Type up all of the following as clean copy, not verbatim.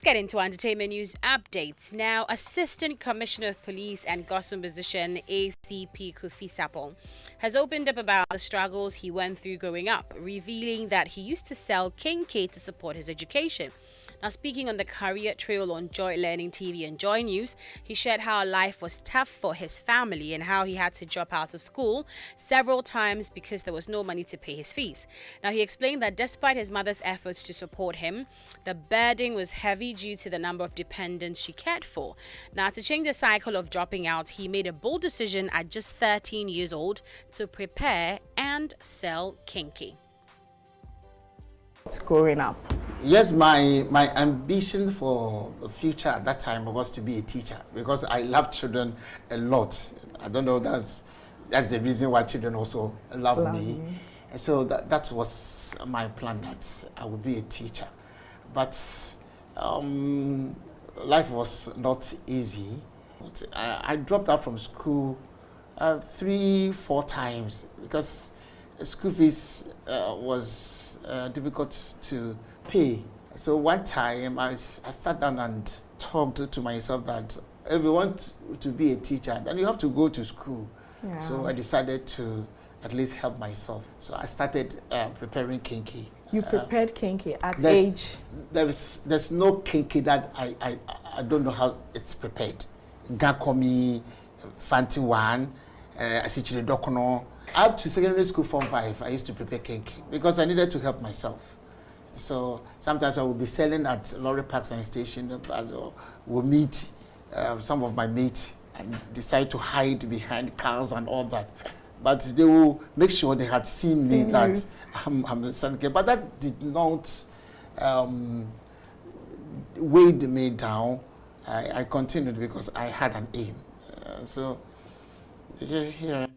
Get into entertainment news updates. Now, Assistant Commissioner of Police and Gospel Musician ACP Kofi Sapong has opened up about the struggles he went through growing up, revealing that he used to sell kinky to support his education. Now, speaking on the career trail on Joy Learning TV and Joy News, he shared how life was tough for his family and how he had to drop out of school several times because there was no money to pay his fees. Now, he explained that despite his mother's efforts to support him, the burden was heavy due to the number of dependents she cared for. Now, to change the cycle of dropping out, he made a bold decision at just 13 years old to prepare and sell kinky. Growing up? Yes, my ambition for the future at that time was to be a teacher because I love children a lot. I don't know, that's the reason why children also love me. And so that was my plan, that I would be a teacher. But life was not easy. I dropped out from school 3-4 times because school fees was difficult to pay. So one time I sat down and talked to myself that if you want to be a teacher, then you have to go to school. Yeah. So I decided to at least help myself. So I started preparing kinky. You prepared kinky at age? There's no kinky that I don't know how it's prepared. Gakomi, Fanti One, Asichile Dokono. Up to secondary school Form 5, I used to prepare kinky because I needed to help myself. So sometimes I would be selling at lorry parks and stations. We'll meet some of my mates and decide to hide behind cars and all that. But they will make sure they had seen me that I'm the son. But that did not weigh me down. I continued because I had an aim. So here.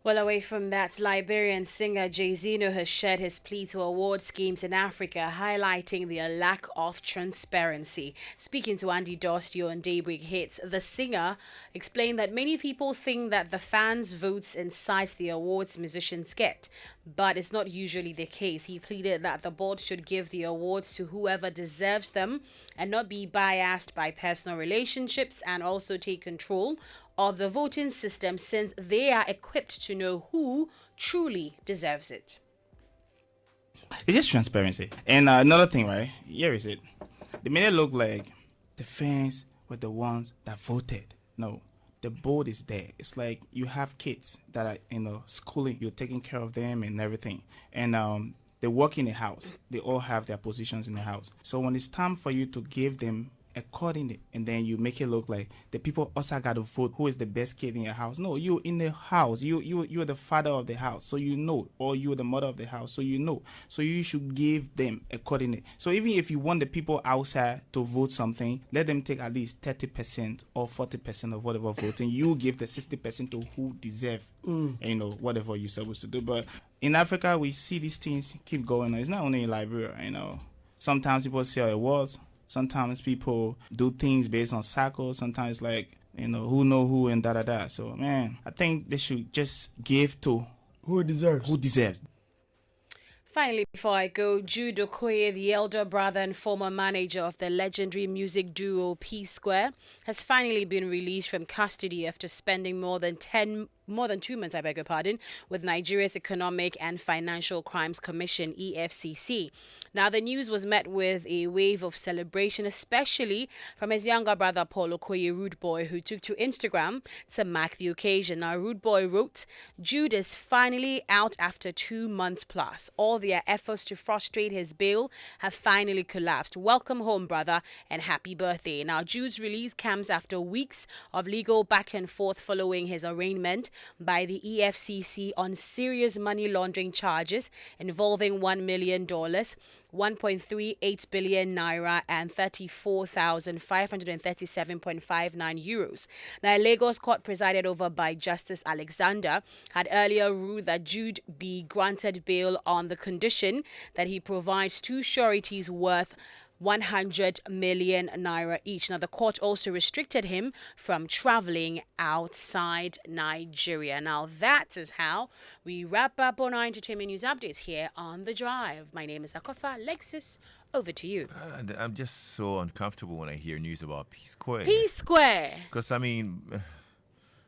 Well, away from that, Liberian singer Jay-Zino has shared his plea to award schemes in Africa, highlighting the lack of transparency. Speaking to Andy Dostio on Daybreak Hits, the singer explained that many people think that the fans' votes incite the awards musicians get, but it's not usually the case. He pleaded that the board should give the awards to whoever deserves them and not be biased by personal relationships, and also take control of the voting system since they are equipped to know who truly deserves it. It's just transparency. And another thing, right? Here is it. They made it look like the fans were the ones that voted. No, the board is there. It's like you have kids that are, schooling, you're taking care of them and everything. And they work in the house. They all have their positions in the house. So when it's time for you to give them accordingly, and then you make it look like the people also got to vote who is the best kid in your house. No, you in the house, you're the father of the house, so you know, or you're the mother of the house, so you know, so you should give them accordingly. So even if you want the people outside to vote something, let them take at least 30% or 40% of whatever voting. You give the 60% to who deserve whatever you're supposed to do. But in Africa, we see these things keep going on. It's not only in Liberia. Sometimes people sell awards. Sometimes people do things based on cycles. Sometimes who know who and da-da-da. So, man, I think they should just give to who deserves. Finally, before I go, Jude Okoye, the elder brother and former manager of the legendary music duo P Square, has finally been released from custody after spending more than 2 months, with Nigeria's Economic and Financial Crimes Commission, EFCC. Now, the news was met with a wave of celebration, especially from his younger brother, Paul Okoye, Rude Boy, who took to Instagram to mark the occasion. Now, Rude Boy wrote, "Jude is finally out after 2 months plus. All their efforts to frustrate his bail have finally collapsed. Welcome home, brother, and happy birthday." Now, Jude's release comes after weeks of legal back and forth following his arraignment by the EFCC on serious money laundering charges involving $1 million, 1.38 billion naira, and 34,537.59 euros. Now, a Lagos court presided over by Justice Alexander had earlier ruled that Jude be granted bail on the condition that he provides two sureties worth 100 million naira each. Now, the court also restricted him from traveling outside Nigeria. Now, that is how we wrap up on our entertainment news updates here on The Drive. My name is aKorfa. Lexis, Over to you. I'm just so uncomfortable when I hear news about P Square. P Square. Because, I mean,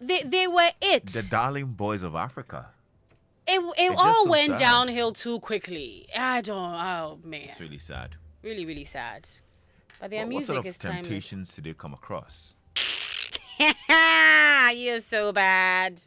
They were it. the darling boys of Africa. It just all so went sad. downhill too quickly. Oh, man. It's really sad. Really, really sad. But their What music sort of is timeless. temptations did they come across? You're so bad.